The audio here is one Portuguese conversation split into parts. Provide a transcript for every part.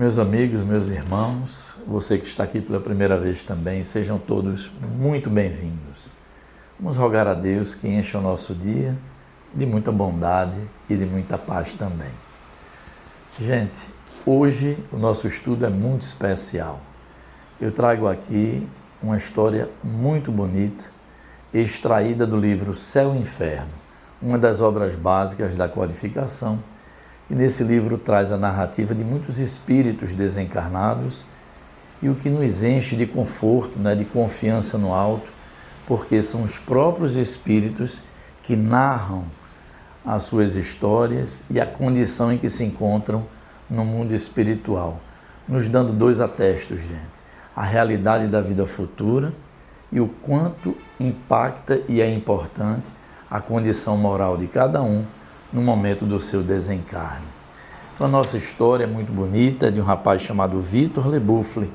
Meus amigos, meus irmãos, você que está aqui pela primeira vez também, sejam todos muito bem-vindos. Vamos rogar a Deus que encha o nosso dia de muita bondade e de muita paz também. Gente, hoje o nosso estudo é muito especial. Eu trago aqui uma história muito bonita, extraída do livro Céu e Inferno, uma das obras básicas da codificação. E nesse livro traz a narrativa de muitos espíritos desencarnados e o que nos enche de conforto, de confiança no alto, porque são os próprios espíritos que narram as suas histórias e a condição em que se encontram no mundo espiritual, nos dando dois atestos, gente: a realidade da vida futura e o quanto impacta e é importante a condição moral de cada um no momento do seu desencarne. Então a nossa história é muito bonita, é de um rapaz chamado Vitor Lebuffly,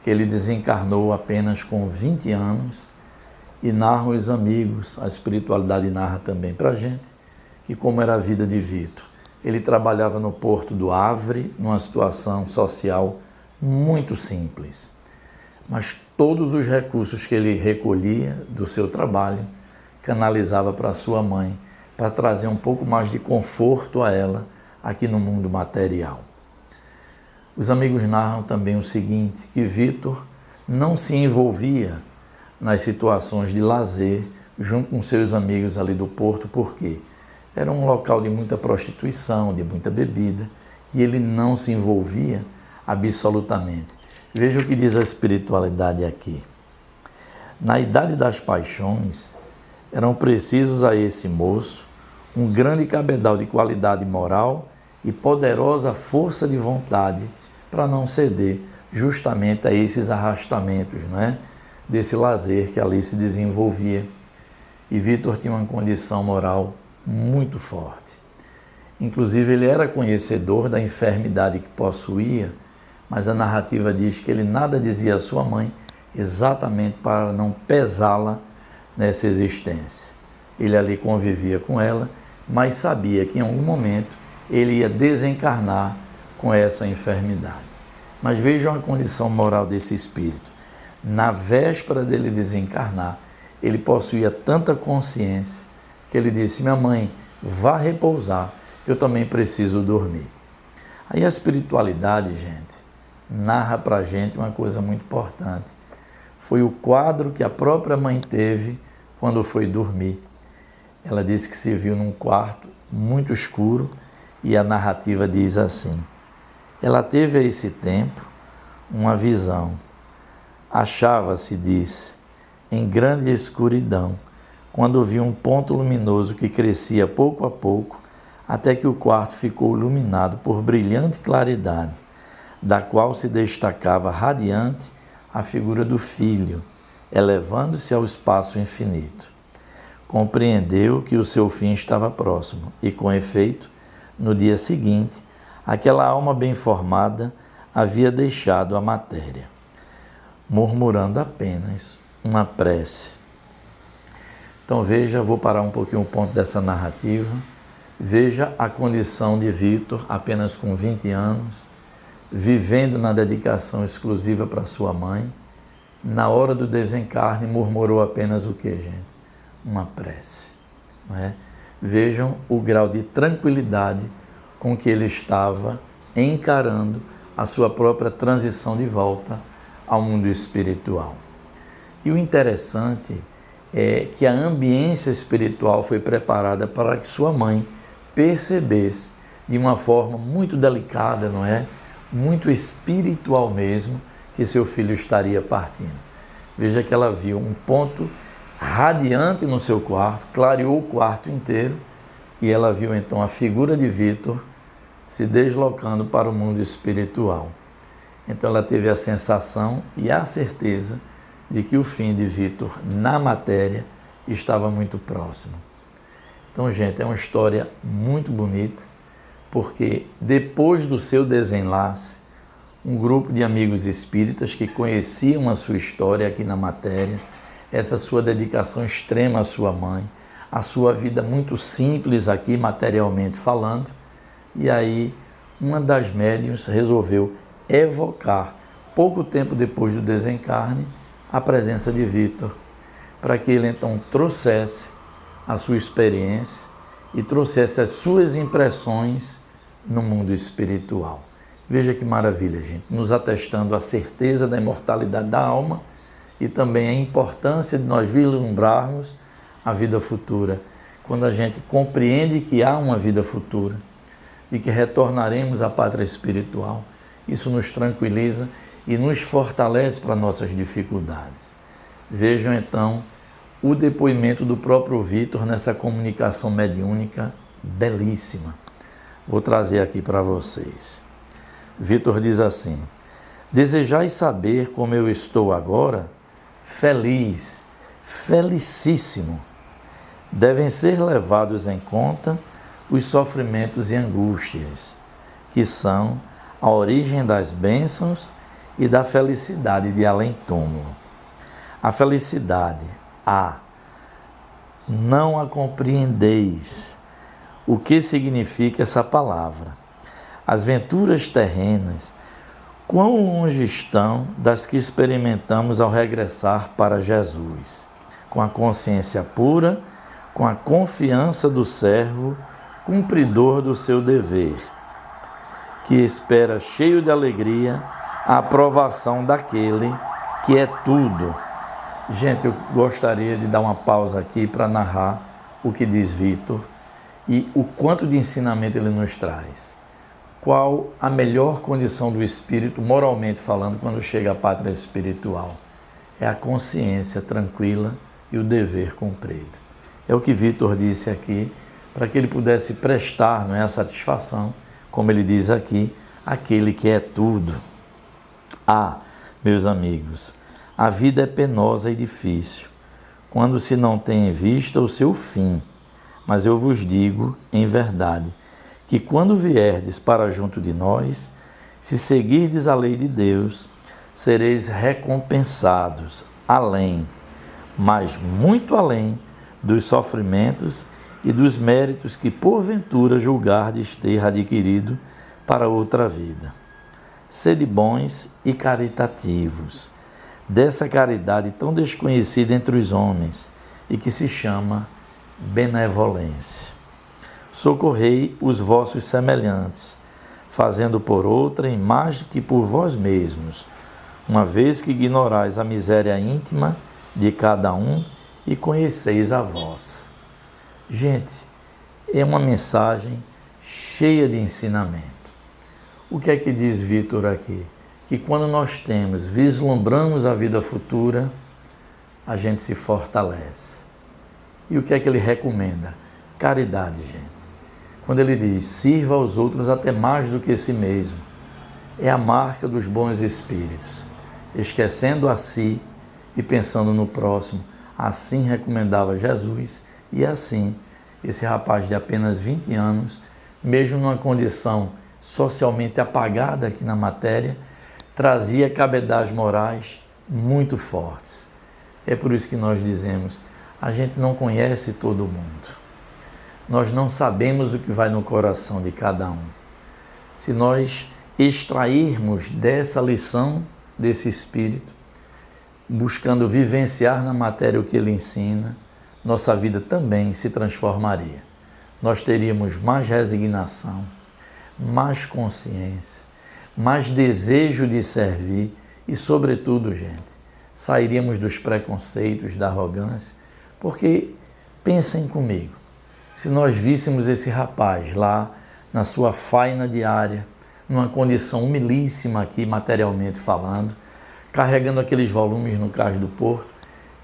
que ele desencarnou apenas com 20 anos, e narram os amigos, a espiritualidade narra também para a gente, que como era a vida de Vitor. Ele trabalhava no Porto do Havre, numa situação social muito simples, mas todos os recursos que ele recolhia do seu trabalho, canalizava para sua mãe, para trazer um pouco mais de conforto a ela aqui no mundo material. Os amigos narram também o seguinte, que Vitor não se envolvia nas situações de lazer junto com seus amigos ali do Porto, porque era um local de muita prostituição, de muita bebida, e ele não se envolvia absolutamente. Veja o que diz a espiritualidade aqui. Na idade das paixões, eram precisos a esse moço um grande cabedal de qualidade moral e poderosa força de vontade para não ceder justamente a esses arrastamentos, desse lazer que ali se desenvolvia. E Vitor tinha uma condição moral muito forte. Inclusive ele era conhecedor da enfermidade que possuía, mas a narrativa diz que ele nada dizia à sua mãe, exatamente para não pesá-la nessa existência. Ele ali convivia com ela, mas sabia que em algum momento ele ia desencarnar com essa enfermidade. Mas vejam a condição moral desse espírito. Na véspera dele desencarnar, ele possuía tanta consciência que ele disse: minha mãe, vá repousar, que eu também preciso dormir. Aí a espiritualidade, gente, narra para a gente uma coisa muito importante. Foi o quadro que a própria mãe teve quando foi dormir. Ela disse que se viu num quarto muito escuro e a narrativa diz assim: ela teve a esse tempo uma visão. Achava-se, disse, em grande escuridão, quando viu um ponto luminoso que crescia pouco a pouco, até que o quarto ficou iluminado por brilhante claridade, da qual se destacava radiante a figura do filho, elevando-se ao espaço infinito. Compreendeu que o seu fim estava próximo e, com efeito, no dia seguinte, aquela alma bem formada havia deixado a matéria, murmurando apenas uma prece. Então veja, vou parar um pouquinho o ponto dessa narrativa, veja a condição de Vitor, apenas com 20 anos, vivendo na dedicação exclusiva para sua mãe. Na hora do desencarne, murmurou apenas o que, gente? Uma prece. Não é? Vejam o grau de tranquilidade com que ele estava encarando a sua própria transição de volta ao mundo espiritual. E o interessante é que a ambiência espiritual foi preparada para que sua mãe percebesse de uma forma muito delicada, não é? Muito espiritual mesmo, que seu filho estaria partindo. Veja que ela viu um ponto radiante no seu quarto, clareou o quarto inteiro, e ela viu então a figura de Vitor se deslocando para o mundo espiritual. Então ela teve a sensação e a certeza de que o fim de Vitor na matéria estava muito próximo. Então, gente, é uma história muito bonita, porque depois do seu desenlace, um grupo de amigos espíritas que conheciam a sua história aqui na matéria, essa sua dedicação extrema à sua mãe, a sua vida muito simples aqui, materialmente falando, e aí uma das médiuns resolveu evocar, pouco tempo depois do desencarne, a presença de Vitor, para que ele então trouxesse a sua experiência e trouxesse as suas impressões no mundo espiritual. Veja que maravilha, gente, nos atestando a certeza da imortalidade da alma e também a importância de nós vislumbrarmos a vida futura. Quando a gente compreende que há uma vida futura e que retornaremos à pátria espiritual, isso nos tranquiliza e nos fortalece para nossas dificuldades. Vejam então o depoimento do próprio Vitor nessa comunicação mediúnica belíssima. Vou trazer aqui para vocês. Vitor diz assim: desejais saber como eu estou agora? Feliz, felicíssimo. Devem ser levados em conta os sofrimentos e angústias, que são a origem das bênçãos e da felicidade de além-túmulo. A felicidade, não a compreendeis. O que significa essa palavra? As venturas terrenas, quão longe estão das que experimentamos ao regressar para Jesus, com a consciência pura, com a confiança do servo, cumpridor do seu dever, que espera cheio de alegria a aprovação daquele que é tudo. Gente, eu gostaria de dar uma pausa aqui para narrar o que diz Vitor e o quanto de ensinamento ele nos traz. Qual a melhor condição do espírito, moralmente falando, quando chega à pátria espiritual? É a consciência tranquila e o dever cumprido. É o que Vitor disse aqui, para que ele pudesse prestar, não é, a satisfação, como ele diz aqui, aquele que é tudo. Meus amigos, a vida é penosa e difícil, quando se não tem em vista o seu fim. Mas eu vos digo, em verdade, que quando vierdes para junto de nós, se seguirdes a lei de Deus, sereis recompensados além, mas muito além dos sofrimentos e dos méritos que porventura julgardes ter adquirido para outra vida. Sede bons e caritativos, dessa caridade tão desconhecida entre os homens e que se chama benevolência. Socorrei os vossos semelhantes, fazendo por outrem mais do que por vós mesmos, uma vez que ignorais a miséria íntima de cada um e conheceis a vossa. Gente, é uma mensagem cheia de ensinamento. O que é que diz Vitor aqui? Que quando nós vislumbramos a vida futura, a gente se fortalece. E o que é que ele recomenda? Caridade, gente. Quando ele diz, sirva aos outros até mais do que a si mesmo, é a marca dos bons espíritos. Esquecendo a si e pensando no próximo, assim recomendava Jesus, e assim, esse rapaz de apenas 20 anos, mesmo numa condição socialmente apagada aqui na matéria, trazia cabedais morais muito fortes. É por isso que nós dizemos, a gente não conhece todo mundo. Nós não sabemos o que vai no coração de cada um. Se nós extrairmos dessa lição, desse espírito, buscando vivenciar na matéria o que ele ensina, nossa vida também se transformaria. Nós teríamos mais resignação, mais consciência, mais desejo de servir e, sobretudo, gente, sairíamos dos preconceitos, da arrogância, porque, pensem comigo, se nós víssemos esse rapaz lá na sua faina diária, numa condição humilíssima aqui, materialmente falando, carregando aqueles volumes no Cais do Porto,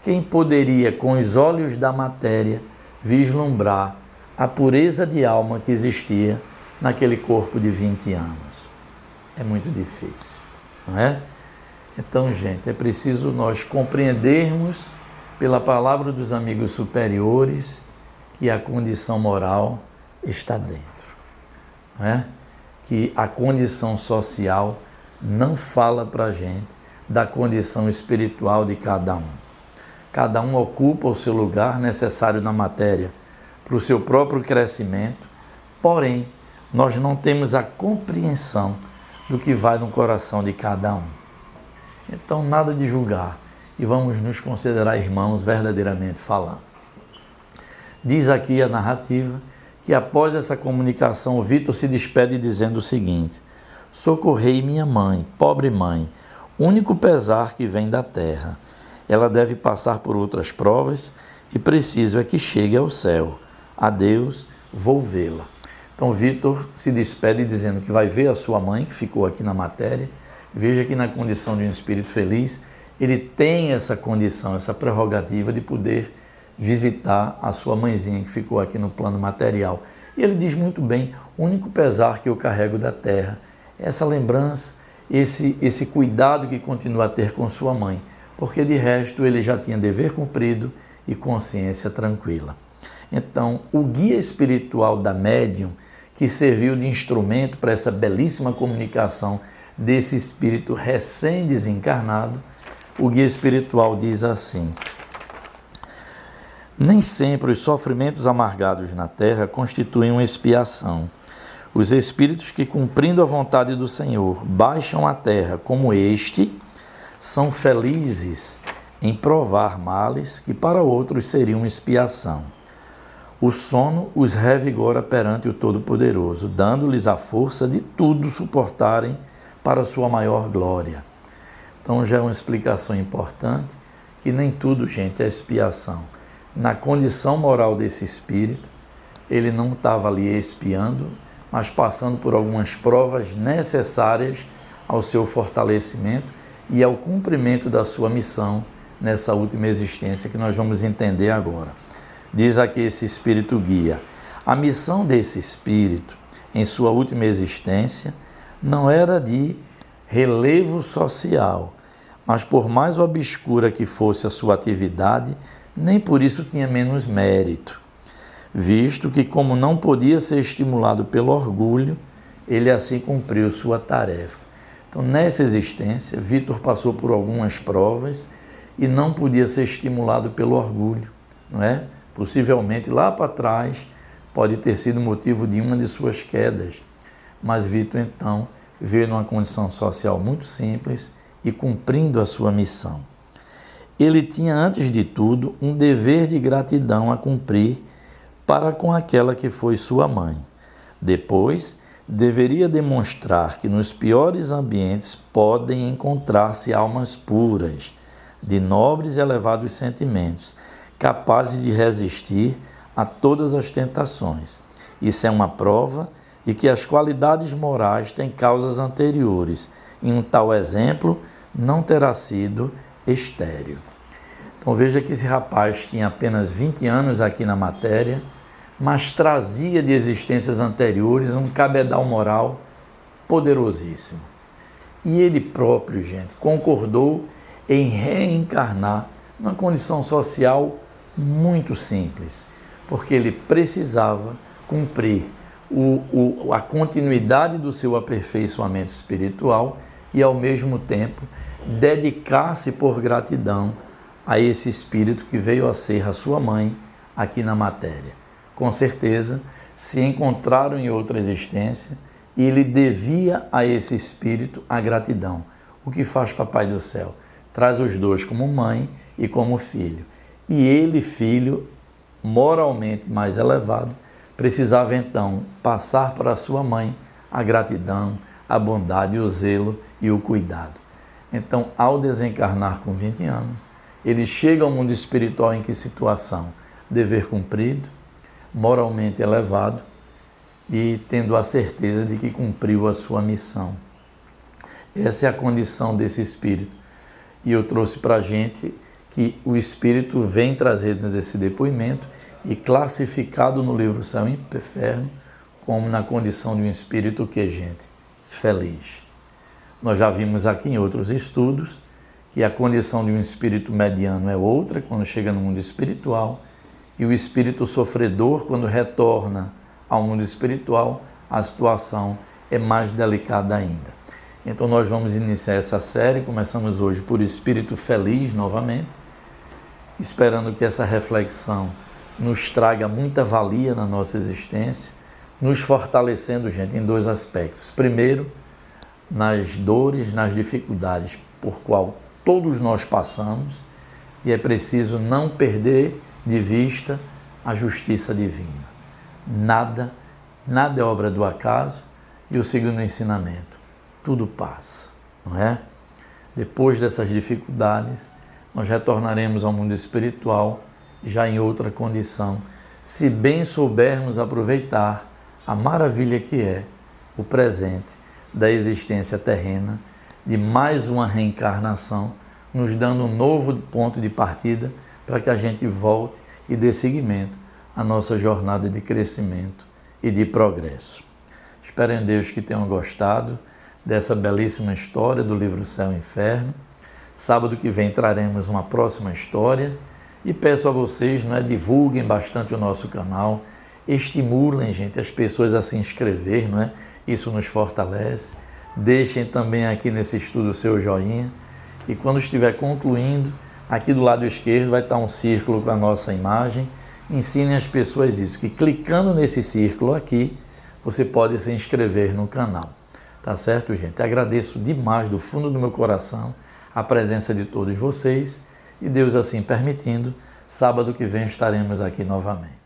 quem poderia, com os olhos da matéria, vislumbrar a pureza de alma que existia naquele corpo de 20 anos? É muito difícil, não é? Então, gente, é preciso nós compreendermos, pela palavra dos amigos superiores, que a condição moral está dentro, não é? Que a condição social não fala para a gente da condição espiritual de cada um. Cada um ocupa o seu lugar necessário na matéria para o seu próprio crescimento, porém, nós não temos a compreensão do que vai no coração de cada um. Então, nada de julgar e vamos nos considerar irmãos verdadeiramente falando. Diz aqui a narrativa que após essa comunicação, o Vitor se despede dizendo o seguinte: socorrei minha mãe, pobre mãe, único pesar que vem da terra. Ela deve passar por outras provas e preciso é que chegue ao céu. Adeus, vou vê-la. Então, Vitor se despede dizendo que vai ver a sua mãe, que ficou aqui na matéria. Veja que na condição de um espírito feliz, ele tem essa condição, essa prerrogativa de poder visitar a sua mãezinha que ficou aqui no plano material. E ele diz muito bem, o único pesar que eu carrego da terra, essa lembrança, esse cuidado que continua a ter com sua mãe, porque de resto ele já tinha dever cumprido e consciência tranquila. Então, o guia espiritual da médium, que serviu de instrumento para essa belíssima comunicação desse espírito recém-desencarnado, o guia espiritual diz assim: nem sempre os sofrimentos amargados na terra constituem uma expiação. Os espíritos que, cumprindo a vontade do Senhor, baixam à terra como este, são felizes em provar males que para outros seriam expiação. O sono os revigora perante o Todo-Poderoso, dando-lhes a força de tudo suportarem para sua maior glória. Então já é uma explicação importante, que nem tudo, gente, é expiação. Na condição moral desse espírito, ele não estava ali expiando, mas passando por algumas provas necessárias ao seu fortalecimento e ao cumprimento da sua missão nessa última existência que nós vamos entender agora. Diz aqui esse espírito guia: a missão desse espírito em sua última existência não era de relevo social, mas por mais obscura que fosse a sua atividade, nem por isso tinha menos mérito, visto que, como não podia ser estimulado pelo orgulho, ele assim cumpriu sua tarefa. Então, nessa existência, Vitor passou por algumas provas e não podia ser estimulado pelo orgulho, não é? Possivelmente, lá para trás, pode ter sido motivo de uma de suas quedas, mas Vitor, então, veio numa condição social muito simples e cumprindo a sua missão. Ele tinha, antes de tudo, um dever de gratidão a cumprir para com aquela que foi sua mãe. Depois, deveria demonstrar que nos piores ambientes podem encontrar-se almas puras, de nobres e elevados sentimentos, capazes de resistir a todas as tentações. Isso é uma prova de que as qualidades morais têm causas anteriores, e um tal exemplo não terá sido estéril. Então veja que esse rapaz tinha apenas 20 anos aqui na matéria, mas trazia de existências anteriores um cabedal moral poderosíssimo. E ele próprio, gente, concordou em reencarnar numa condição social muito simples, porque ele precisava cumprir a continuidade do seu aperfeiçoamento espiritual e, ao mesmo tempo, dedicar-se por gratidão a esse espírito que veio a ser a sua mãe aqui na matéria. Com certeza, se encontraram em outra existência e ele devia a esse espírito a gratidão. O que faz Papai do Céu? Traz os dois como mãe e como filho. E ele, filho, moralmente mais elevado, precisava então passar para a sua mãe a gratidão, a bondade, o zelo e o cuidado. Então, ao desencarnar com 20 anos, ele chega ao mundo espiritual em que situação? Dever cumprido, moralmente elevado e tendo a certeza de que cumpriu a sua missão. Essa é a condição desse espírito. E eu trouxe para a gente que o espírito vem trazendo esse depoimento e classificado no livro Céu e Inferno como na condição de um espírito que, gente, feliz. Nós já vimos aqui em outros estudos que a condição de um espírito mediano é outra quando chega no mundo espiritual, e o espírito sofredor, quando retorna ao mundo espiritual, a situação é mais delicada ainda. Então nós vamos iniciar essa série, começamos hoje por espírito feliz novamente, esperando que essa reflexão nos traga muita valia na nossa existência, nos fortalecendo, gente, em dois aspectos. Primeiro, nas dores, nas dificuldades por qual todos nós passamos, e é preciso não perder de vista a justiça divina. Nada é obra do acaso, e o segundo ensinamento, tudo passa, não é? Depois dessas dificuldades, nós retornaremos ao mundo espiritual já em outra condição, se bem soubermos aproveitar a maravilha que é o presente da existência terrena, de mais uma reencarnação, nos dando um novo ponto de partida para que a gente volte e dê seguimento à nossa jornada de crescimento e de progresso. Espero em Deus que tenham gostado dessa belíssima história do livro Céu e Inferno. Sábado que vem traremos uma próxima história e peço a vocês, divulguem bastante o nosso canal, estimulem, gente, as pessoas a se inscrever, Isso nos fortalece. Deixem também aqui nesse estudo o seu joinha e quando estiver concluindo, aqui do lado esquerdo vai estar um círculo com a nossa imagem. Ensinem as pessoas isso, que clicando nesse círculo aqui, você pode se inscrever no canal. Tá certo, gente? Agradeço demais do fundo do meu coração a presença de todos vocês e Deus assim permitindo, sábado que vem estaremos aqui novamente.